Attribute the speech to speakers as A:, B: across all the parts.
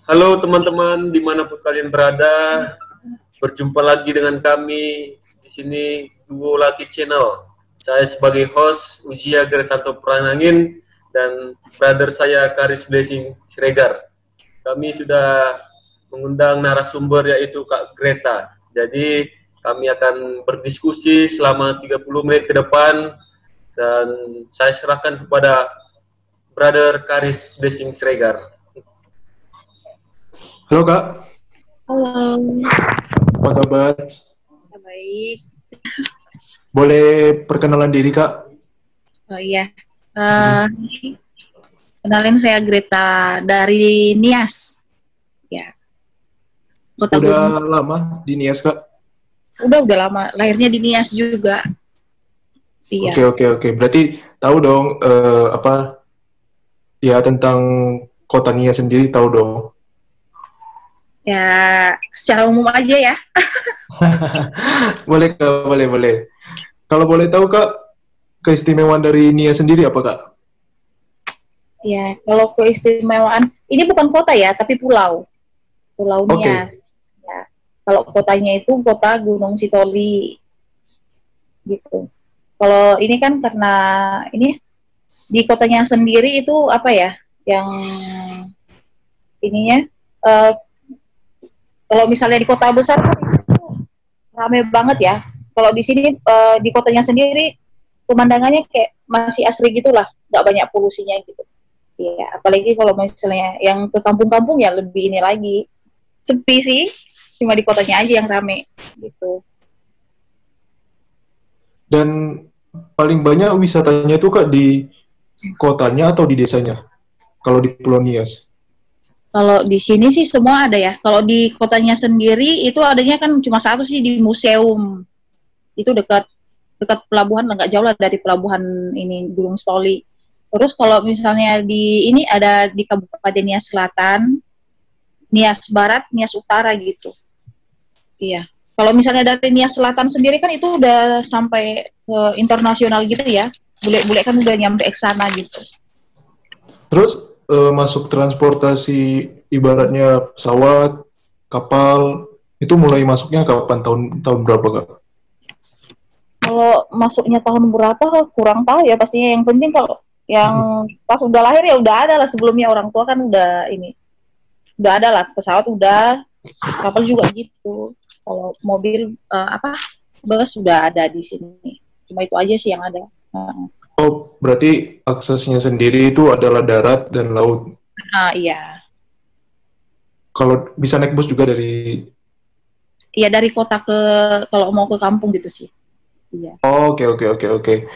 A: Halo teman-teman, dimanapun kalian berada, berjumpa lagi dengan kami di sini Duo Laki Channel. Saya sebagai host Ujia Gresanto Pranangin dan brother saya Karis Blessing Siregar. Kami sudah mengundang narasumber yaitu Kak Greta. Jadi kami akan berdiskusi selama 30 menit ke depan dan saya serahkan kepada brother Karis Blessing Siregar.
B: Halo Kak,
C: Halo,
B: apa kabar?
C: baik.
B: Boleh perkenalan diri Kak?
C: Oh iya, kenalin saya Greta dari Nias. Ya, Kota
B: Udah
C: Gunung.
B: lama di Nias Kak?
C: Udah lama. Lahirnya di Nias juga. Iya.
B: Oke. Berarti tahu dong ya tentang kota Nias sendiri tahu dong.
C: Ya, secara umum aja ya.
B: Boleh Kak, boleh. Kalau boleh tahu Kak, keistimewaan dari Nias sendiri apa Kak?
C: Ya, kalau keistimewaan, ini bukan kota ya, tapi pulau. Pulau
B: Oke.
C: Nias. Ya. Kalau kotanya itu kota Gunung Sitoli. Gitu. Kalau ini kan karena ini di kotanya sendiri itu apa ya, yang ininya kalau misalnya di kota besar kan itu rame banget ya. Kalau di sini di kotanya sendiri pemandangannya kayak masih asri gitulah, nggak banyak polusinya gitu. Ya, apalagi kalau misalnya yang ke kampung-kampung ya lebih ini lagi sepi sih, cuma di kotanya aja yang rame gitu.
B: Dan paling banyak wisatanya itu Kak di kotanya atau di desanya? Kalau di Pulau Nias?
C: Kalau di sini sih semua ada ya. Kalau di kotanya sendiri itu adanya kan cuma satu sih di museum. Itu dekat dekat pelabuhan, nggak jauh lah dari pelabuhan ini Gunung Stoli. Terus kalau misalnya di ini ada di Kabupaten Nias Selatan, Nias Barat, Nias Utara gitu. Iya. Kalau misalnya dari Nias Selatan sendiri kan itu udah sampai ke internasional gitu ya. Bule-bule kan udah nyampe ke sana gitu.
B: Terus masuk transportasi ibaratnya pesawat, kapal, itu mulai masuknya kapan? Tahun berapa Kak?
C: Kalau masuknya tahun berapa kurang tahu ya, pastinya yang penting kalau yang pas udah lahir ya udah ada lah, sebelumnya orang tua kan udah udah ada lah, pesawat udah, kapal juga gitu. Kalau mobil bus udah ada di sini, cuma itu aja sih yang ada.
B: Oh, berarti aksesnya sendiri itu adalah darat dan laut.
C: Iya,
B: Kalau bisa naik bus juga dari...
C: iya dari kota ke, kalau mau ke kampung gitu sih. Iya.
B: Oh, oke.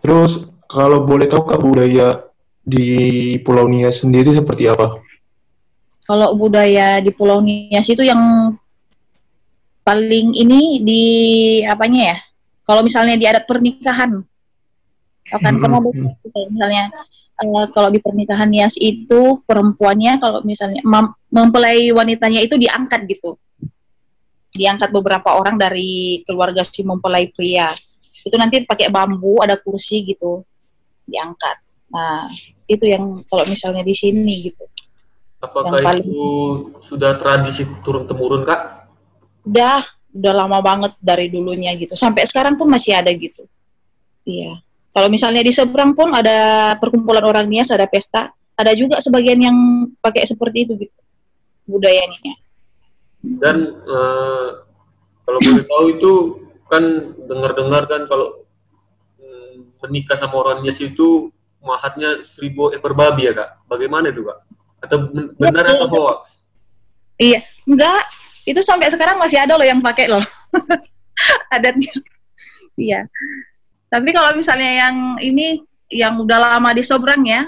B: Terus kalau boleh tahu Kak, budaya di Pulau Nias sendiri seperti apa?
C: Kalau budaya di Pulau Nias itu yang paling ini di apanya ya? Kalau misalnya di adat pernikahan, akan pernah misalnya kalau di pernikahan Nias itu perempuannya kalau misalnya mempelai wanitanya itu diangkat gitu, diangkat beberapa orang dari keluarga si mempelai pria. Itu nanti pakai bambu, ada kursi gitu, diangkat. Nah, itu yang kalau misalnya di sini gitu.
A: Apakah
C: Yang
A: itu sudah tradisi turun-temurun, Kak?
C: Udah lama banget dari dulunya gitu. Sampai sekarang pun masih ada gitu. Iya. Kalau misalnya di seberang pun ada perkumpulan orang Nias, ada pesta, ada juga sebagian yang pakai seperti itu gitu budayanya.
A: Dan kalau boleh tahu itu kan dengar-dengar kan kalau menikah sama orang Nias itu mahatnya 1.000 ekor babi ya Kak? Bagaimana itu Kak? Atau benar atau hoax?
C: Iya, enggak. Itu sampai sekarang masih ada loh yang pakai loh. Adatnya. Iya. Tapi kalau misalnya yang ini yang udah lama di seberang ya,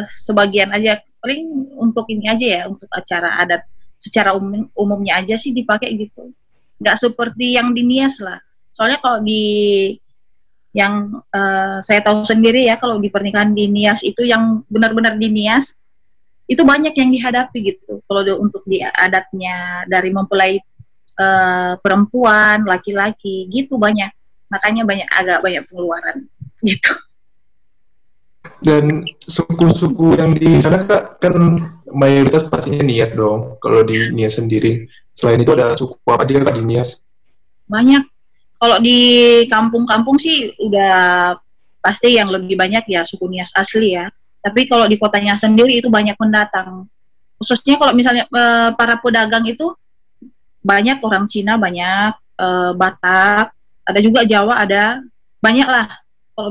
C: sebagian aja, paling untuk ini aja ya, untuk acara adat secara umumnya aja sih dipakai gitu. Nggak seperti yang di Nias lah. Soalnya kalau di yang saya tahu sendiri ya, kalau di pernikahan di Nias itu yang benar-benar di Nias itu banyak yang dihadapi gitu. Kalau untuk di adatnya dari mempelai perempuan, laki-laki gitu banyak. Makanya agak banyak pengeluaran gitu.
B: Dan suku-suku yang di sana Kak, kan mayoritas pastinya Nias dong. Kalau di Nias sendiri, selain itu ada suku apa aja Kak di Nias?
C: Banyak. Kalau di kampung-kampung sih udah pasti yang lebih banyak ya suku Nias asli ya. Tapi kalau di kotanya sendiri itu banyak pendatang. Khususnya kalau misalnya para pedagang itu banyak orang Cina, banyak Batak, ada juga Jawa, ada banyak lah. Kalau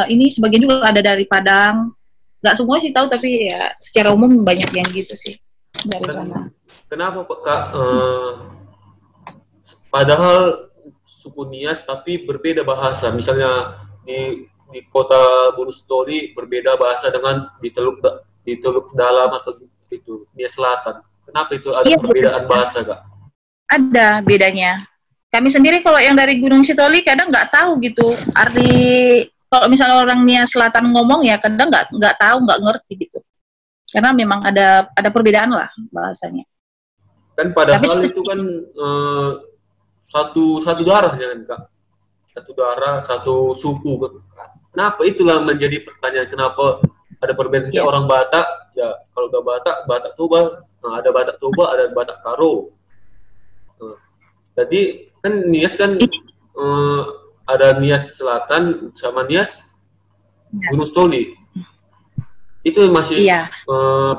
C: ini sebagian juga ada dari Padang. Nggak semua sih tahu, tapi ya secara umum banyak yang gitu sih dari sana.
A: Kenapa Kak? Padahal suku Nias tapi berbeda bahasa. Misalnya di kota Gunung Sitoli berbeda bahasa dengan di Teluk Dalam atau itu Nias Selatan. Kenapa itu ada
C: Iya,
A: perbedaan bahasa Kak?
C: ada bedanya. Kami sendiri kalau yang dari Gunung Sitoli kadang nggak tahu gitu arti, kalau misalnya orang Nias Selatan ngomong ya kadang nggak tahu, nggak ngerti gitu. Karena memang ada perbedaan lah bahasanya.
A: Kan padahal itu kan satu darah kan Kak, satu darah, satu suku. Kenapa itulah menjadi pertanyaan, kenapa ada perbedaan? Kayak orang Batak ya, kalau udah Batak Toba, nah ada Batak Toba, ada Batak Karo. Jadi kan Nias kan ada Nias Selatan sama Nias Gunung Sitoli. Itu masih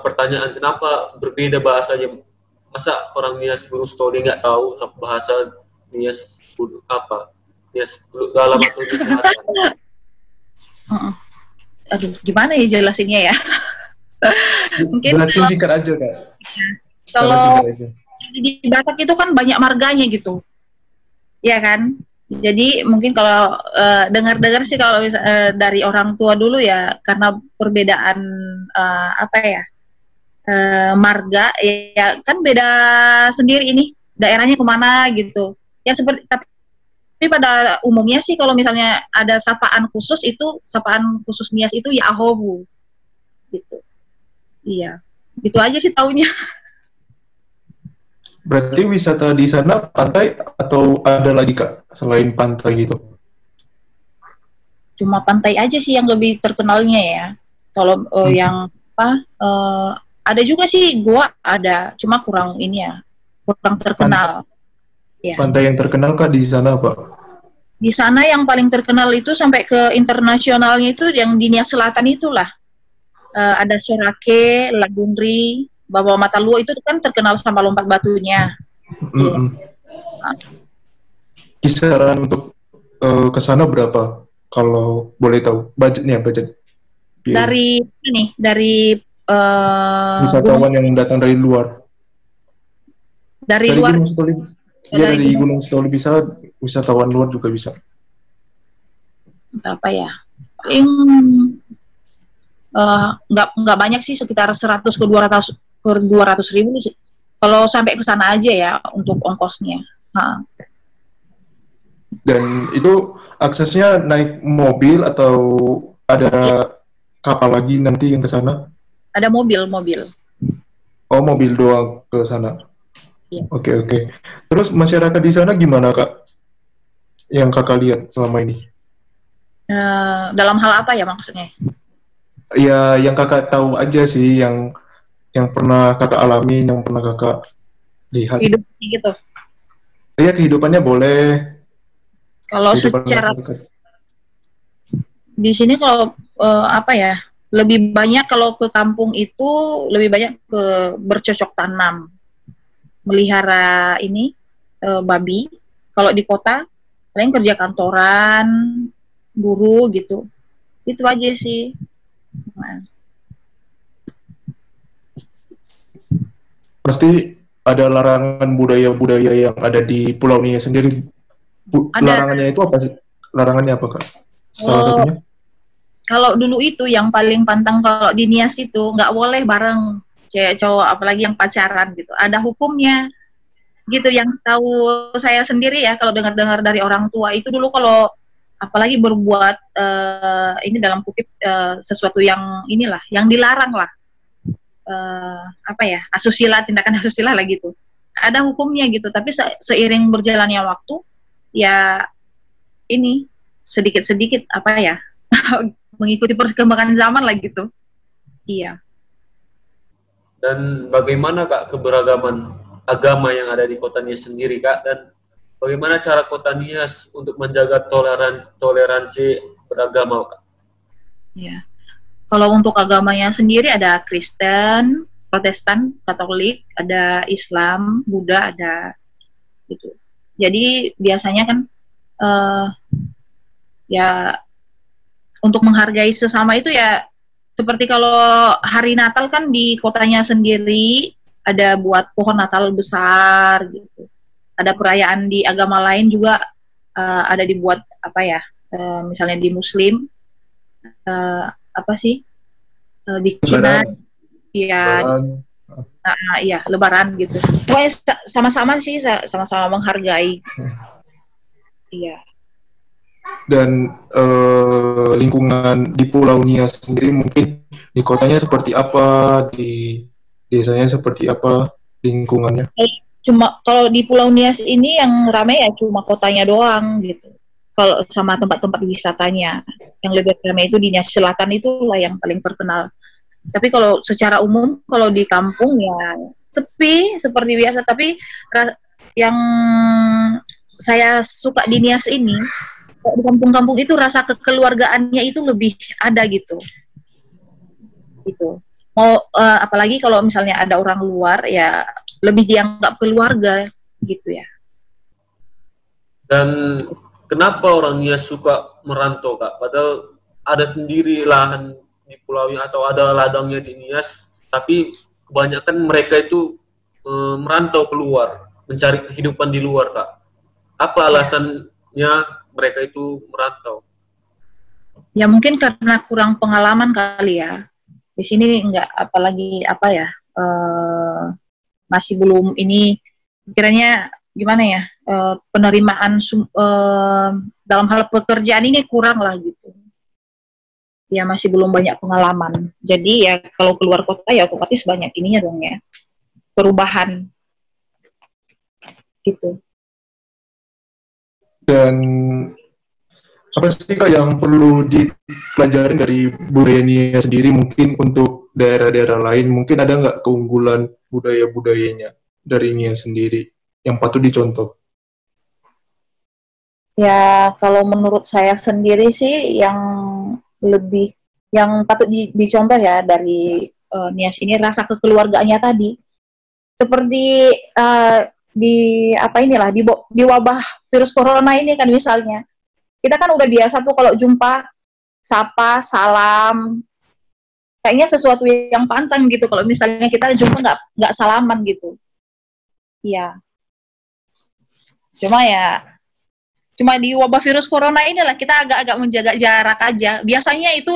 A: pertanyaan, kenapa berbeda bahasanya? Masa orang Nias Gunung Sitoli nggak tahu bahasa Nias apa? Nias Dalam atau Nias Selatan?
C: Aduh, gimana ya jelasinnya ya? Mungkin
B: jelasin singkat aja Kak.
C: Kalau di Batak itu kan banyak marganya gitu, ya kan? Jadi mungkin kalau dengar-dengar sih kalau dari orang tua dulu ya, karena perbedaan apa ya, marga ya kan beda sendiri ini daerahnya kemana gitu. Ya seperti, tapi pada umumnya sih kalau misalnya ada sapaan khusus Nias itu ya ahobu gitu. Iya, gitu aja sih taunya.
B: Berarti wisata di sana pantai atau ada lagi Kak selain pantai gitu?
C: Cuma pantai aja sih yang lebih terkenalnya ya. Kalau yang apa? Ada juga sih gua ada, cuma kurang ini ya, kurang terkenal.
B: Pantai yang terkenal Kak di sana apa?
C: Di sana yang paling terkenal itu sampai ke internasionalnya itu yang di Nias Selatan itulah. Ada Sorake, Lagundri, Bawah Mata Luo itu kan terkenal sama lompat batunya.
B: Kisaran untuk ke sana berapa? Kalau boleh tahu, budgetnya budget.
C: Dari ini, dari
B: wisatawan yang datang dari luar.
C: Dari luar.
B: Gunung Sitoli. Ya, dari Gunung Sitoli bisa, wisatawan luar juga bisa.
C: Berapa ya? Paling nggak banyak sih, sekitar 100 ke 200 ribu sih. Kalau sampai ke sana aja ya untuk ongkosnya.
B: Dan itu aksesnya naik mobil atau ada kapal lagi nanti yang ke sana?
C: Ada mobil.
B: Oh, mobil doang ke sana.
C: Ya.
B: Oke. Terus masyarakat di sana gimana Kak? Yang Kakak lihat selama ini?
C: Dalam hal apa ya maksudnya?
B: Ya, yang Kakak tahu aja sih, yang pernah Kakak alami, yang pernah Kakak lihat.
C: Hidupnya gitu.
B: Iya, kehidupannya boleh.
C: Kalau secara di sini kalau apa ya, lebih banyak kalau ke kampung itu lebih banyak ke bercocok tanam, melihara ini babi. Kalau di kota paling kerja kantoran, guru gitu. Itu aja sih.
B: Pasti ada larangan budaya-budaya yang ada di Pulau Nias sendiri. Larangannya itu apa sih? Larangannya apa Kak? Salah satunya?
C: Kalau dulu itu yang paling pantang kalau di Nias itu nggak boleh bareng cewek cowok, apalagi yang pacaran gitu. Ada hukumnya gitu. Yang tahu saya sendiri ya, kalau dengar-dengar dari orang tua itu dulu kalau apalagi berbuat ini dalam kutip sesuatu yang inilah, yang dilarang lah, apa ya, asusila, tindakan asusila lah gitu. Ada hukumnya gitu. Tapi seiring berjalannya waktu ya ini sedikit-sedikit apa ya mengikuti perkembangan zaman lah gitu. Iya.
A: Dan bagaimana Kak keberagaman agama yang ada di kota Nias sendiri Kak, dan bagaimana cara kota Nias untuk menjaga toleransi beragama Kak?
C: Iya. Kalau untuk agamanya sendiri ada Kristen, Protestan, Katolik, ada Islam, Buddha, ada gitu. Jadi biasanya kan ya untuk menghargai sesama itu ya seperti kalau hari Natal kan di kotanya sendiri ada buat pohon Natal besar gitu. Ada perayaan di agama lain juga ada dibuat apa ya? Misalnya di Muslim apa sih? Di Cina ya iya Lebaran gitu. Pokoknya sama-sama sih, sama-sama menghargai. Iya.
B: Dan lingkungan di Pulau Nias sendiri mungkin di kotanya seperti apa, di desanya seperti apa lingkungannya?
C: Cuma kalau di Pulau Nias ini yang ramai ya cuma kotanya doang gitu. Kalau sama tempat-tempat wisatanya, yang lebih ramai itu di Nias Selatan itulah yang paling terkenal. Tapi kalau secara umum, kalau di kampung ya sepi seperti biasa. Tapi yang saya suka di Nias ini, di kampung-kampung itu rasa kekeluargaannya itu lebih ada gitu. Gitu. Mau apalagi kalau misalnya ada orang luar ya lebih dianggap keluarga gitu ya.
A: Dan kenapa orang Nias suka merantau Kak? Padahal ada sendiri lahan di pulaunya atau ada ladangnya di Nias, tapi kebanyakan mereka itu merantau keluar, mencari kehidupan di luar Kak. Apa alasannya mereka itu merantau?
C: Ya mungkin karena kurang pengalaman kali ya. Di sini enggak, apalagi apa ya, masih belum ini, kiranya gimana ya, penerimaan dalam hal pekerjaan ini kurang lah gitu. Ya masih belum banyak pengalaman. Jadi ya kalau keluar kota ya otomatis banyak ininya dong ya, perubahan gitu.
B: Dan apa sih Kak yang perlu dipelajari dari budaya Nia sendiri mungkin untuk daerah-daerah lain? Mungkin ada nggak keunggulan budaya-budayanya dari Nia sendiri yang patut dicontoh?
C: Ya kalau menurut saya sendiri sih yang patut dicontoh ya dari Nias ini rasa kekeluargaannya tadi. Seperti di wabah virus corona ini kan misalnya. Kita kan udah biasa tuh kalau jumpa sapa, salam. Kayaknya sesuatu yang pantang gitu kalau misalnya kita jumpa nggak salaman gitu. Iya. Cuma di wabah virus corona inilah kita agak-agak menjaga jarak aja. Biasanya itu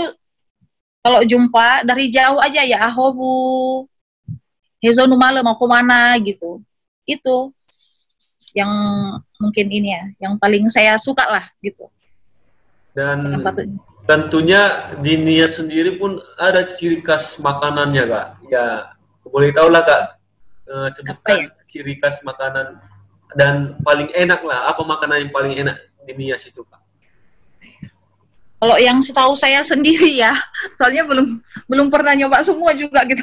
C: kalau jumpa dari jauh aja ya ahobu, hezo numale mau kemana gitu. Itu yang mungkin ini ya, yang paling saya suka lah gitu.
A: Dan tentunya di Nias sendiri pun ada ciri khas makanannya Kak. Ya boleh tahu lah Kak, sebutkan ciri khas makanan dan paling enak lah, apa makanan yang paling enak di Nias itu Kak?
C: Kalau yang setahu saya sendiri ya, soalnya belum pernah nyoba semua juga gitu.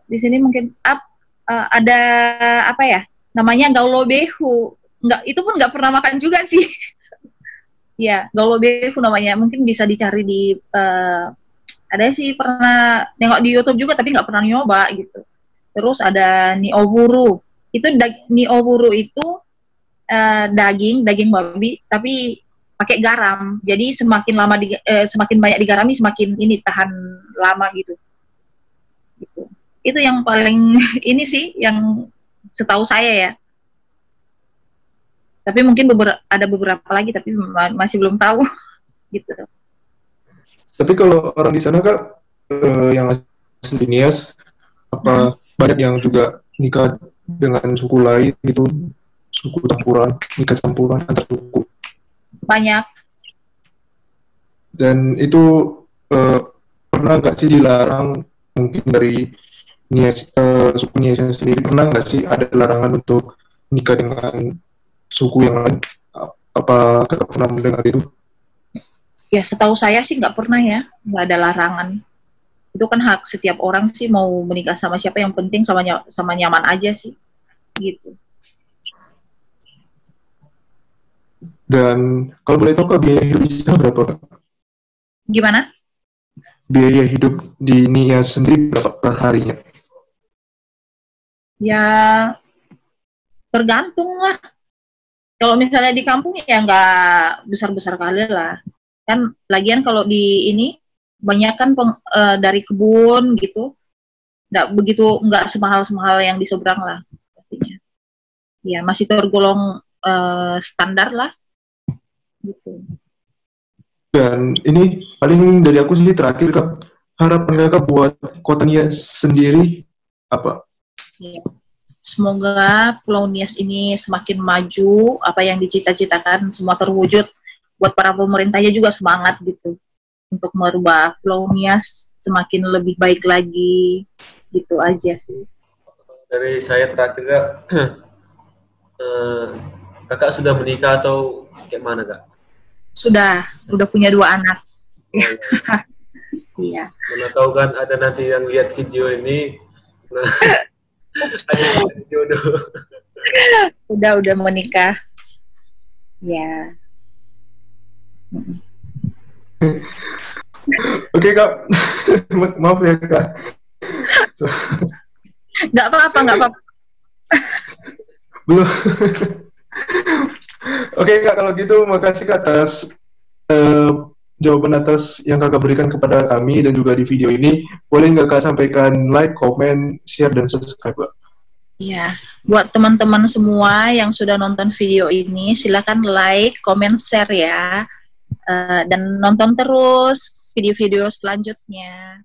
C: Di sini mungkin ada apa ya, namanya gaulo behu. Itu pun nggak pernah makan juga sih. Ya, gaulo behu namanya. Mungkin bisa dicari di ada sih pernah nengok di YouTube juga tapi nggak pernah nyoba gitu. Terus ada nioburu. Nioburu itu daging babi tapi pakai garam. Jadi semakin banyak digarami semakin ini tahan lama gitu. Itu yang paling ini sih yang setahu saya ya. Tapi mungkin ada beberapa lagi tapi masih belum tahu gitu.
B: Tapi kalau orang di sana Kak yang asli Nias apa banyak yang juga nikah dengan suku lain gitu, suku campuran, nikah campuran antar suku?
C: Banyak.
B: Dan itu pernah nggak sih dilarang mungkin dari Nias, suku Nias sendiri pernah nggak sih ada larangan untuk nikah dengan suku yang lain? Apa Kakak pernah mendengar itu?
C: Ya setahu saya sih nggak pernah ya, nggak ada larangan. Itu kan hak setiap orang sih mau menikah sama siapa, yang penting sama nyaman aja sih, gitu.
B: Dan kalau boleh tahu Kak, biaya hidup di sana berapa Kak?
C: Gimana?
B: Biaya hidup di Nia sendiri berapa per harinya?
C: Ya tergantung lah. Kalau misalnya di kampung ya nggak besar-besar kali lah. Kan lagian kalau di ini banyak kan dari kebun gitu, nggak semahal yang di seberang lah pastinya. Ya masih tergolong standar lah gitu.
B: Dan ini paling dari aku sih terakhir Kak, harapan Kakak buat kota Nia sendiri apa?
C: Ya. Semoga Pulau Nias ini semakin maju, apa yang dicita-citakan semua terwujud. Buat para pemerintahnya juga semangat gitu untuk merubah Pulau Nias semakin lebih baik lagi, gitu aja sih.
A: Dari saya terakhir Kak, Kakak sudah menikah atau kayak mana Kak?
C: Udah punya 2 anak. Iya.
A: Mana tahu kan ada nanti yang lihat video ini, nah, ada jodoh.
C: Udah menikah. Ya.
B: Oke Kak, maaf ya Kak.
C: Nggak apa-apa.
B: Belum. Oke Kak, kalau gitu makasih Kak atas jawaban atas yang Kakak berikan kepada kami dan juga di video ini. Boleh nggak Kak sampaikan like, comment, share, dan subscribe Kak?
C: Iya, buat teman-teman semua yang sudah nonton video ini, silakan like, comment, share ya, dan nonton terus video-video selanjutnya.